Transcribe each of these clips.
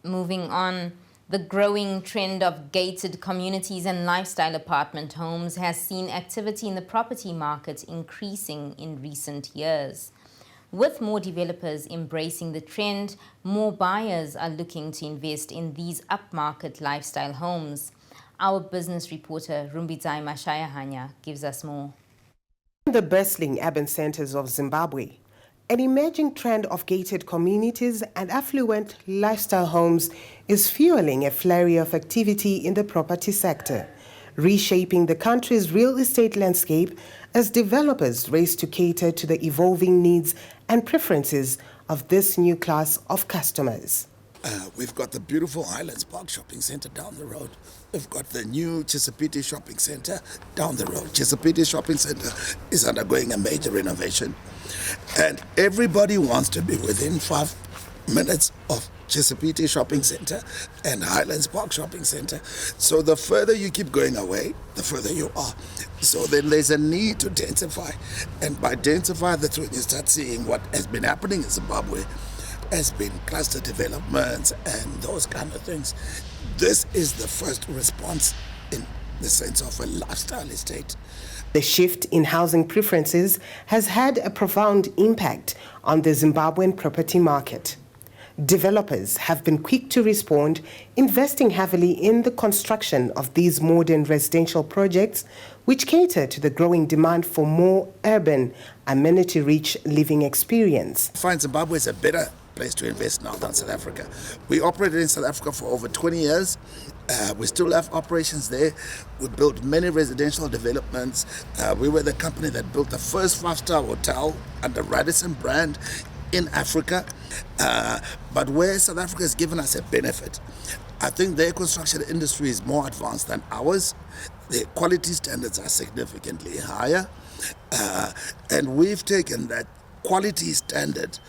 Moving on, the growing trend of gated communities and lifestyle apartment homes has seen activity in the property market increasing in recent years. With more developers embracing the trend, more buyers are looking to invest in these upmarket lifestyle homes. Our business reporter, Rumbidzai Mashayahanya, gives us more. In the bustling urban centers of Zimbabwe, an emerging trend of gated communities and affluent lifestyle homes is fueling a flurry of activity in the property sector, reshaping the country's real estate landscape as developers race to cater to the evolving needs and preferences of this new class of customers. We've got the beautiful Highlands Park Shopping Centre down the road. We've got the new Chisipiti Shopping Centre down the road. Chisipiti Shopping Centre is undergoing a major renovation. And everybody wants to be within 5 minutes of Chisipiti Shopping Centre and Highlands Park Shopping Centre. So the further you keep going away, the further you are. So then there's a need to densify. And by densify, that's when you start seeing what has been happening in Zimbabwe has been cluster developments and those kind of things. This is the first response in the sense of a lifestyle estate. The shift in housing preferences has had a profound impact on the Zimbabwean property market. Developers have been quick to respond, investing heavily in the construction of these modern residential projects, which cater to the growing demand for more urban, amenity-rich living experience. I find Zimbabwe is a better place to invest now than South Africa. We operated in South Africa for over 20 years. We still have operations there. We built many residential developments. We were the company that built the first 5-star hotel under Radisson brand in Africa. But where South Africa has given us a benefit, I think their construction industry is more advanced than ours. Their quality standards are significantly higher. And we've taken that quality standard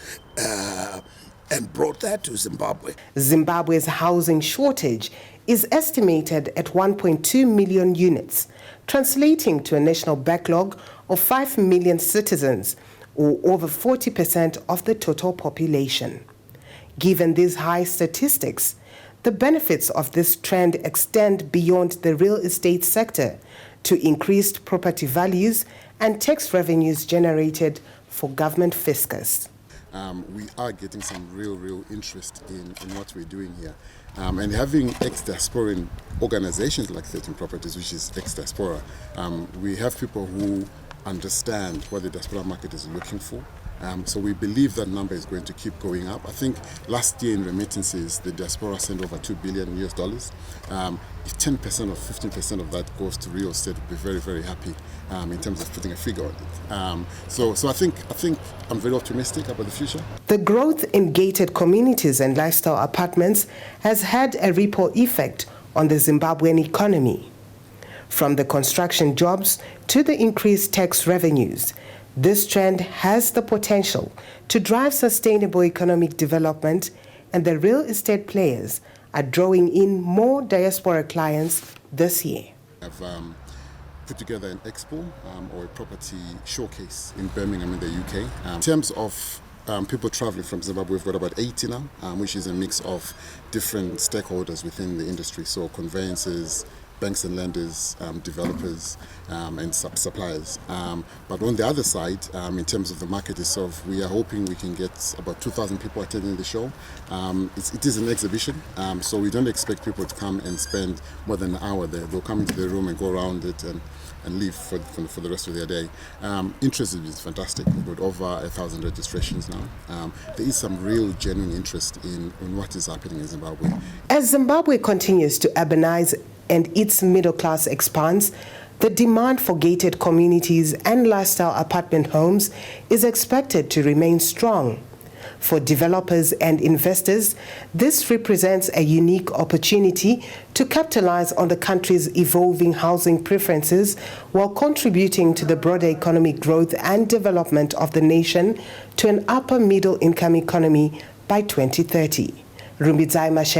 and brought that to Zimbabwe. Zimbabwe's housing shortage is estimated at 1.2 million units, translating to a national backlog of 5 million citizens, or over 40% of the total population. Given these high statistics, the benefits of this trend extend beyond the real estate sector to increased property values and tax revenues generated for government fiscus. We are getting some real interest in what we're doing here. And having ex-diasporan organizations like 13 Properties, which is ex-diaspora, we have people who understand what the diaspora market is looking for. So we believe that number is going to keep going up. I think last year in remittances, the diaspora sent over $2 billion US. If 10% or 15% of that goes to real estate, we'll be very happy in terms of putting a figure on it. So I think I'm very optimistic about the future. The growth in gated communities and lifestyle apartments has had a ripple effect on the Zimbabwean economy. From the construction jobs to the increased tax revenues, this trend has the potential to drive sustainable economic development, and the real estate players are drawing in more diaspora clients this year. I've put together an expo or a property showcase in Birmingham in the UK. In terms of people traveling from Zimbabwe, we've got about 80 now, which is a mix of different stakeholders within the industry, so conveyancers, banks and lenders, developers, and suppliers. But on the other side, in terms of the market itself, we are hoping we can get about 2,000 people attending the show. It is an exhibition, so we don't expect people to come and spend more than an hour there. They'll come into the room and go around it and leave for the rest of their day. Interest is fantastic. We've got over 1,000 registrations now. There is some real genuine interest in what is happening in Zimbabwe. As Zimbabwe continues to urbanize and its middle class expands, the demand for gated communities and lifestyle apartment homes is expected to remain strong. For developers and investors, this represents a unique opportunity to capitalize on the country's evolving housing preferences while contributing to the broader economic growth and development of the nation to an upper middle income economy by 2030. Rumbidzai Mashe